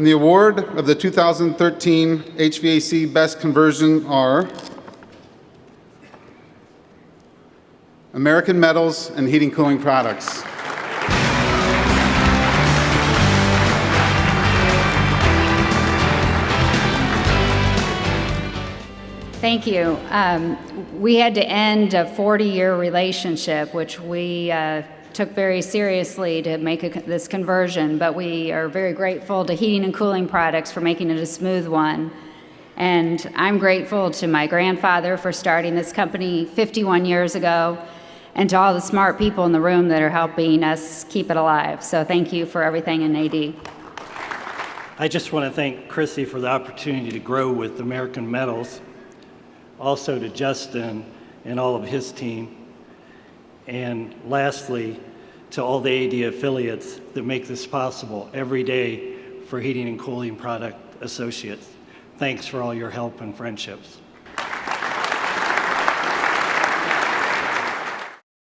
And the award of the 2013 HVAC Best Conversion are American Metals and Heating Cooling Products. Thank you. We had to end a 40-year relationship, which we took very seriously to make this conversion, but we are very grateful to Heating and Cooling Products for making it a smooth one. And I'm grateful to my grandfather for starting this company 51 years ago, and to all the smart people in the room that are helping us keep it alive. So thank you for everything in AD. I just want to thank Chrissy for the opportunity to grow with American Metals, also to Justin and all of his team, and lastly, to all the AD affiliates that make this possible every day for Heating and Cooling Product Associates. Thanks for all your help and friendships.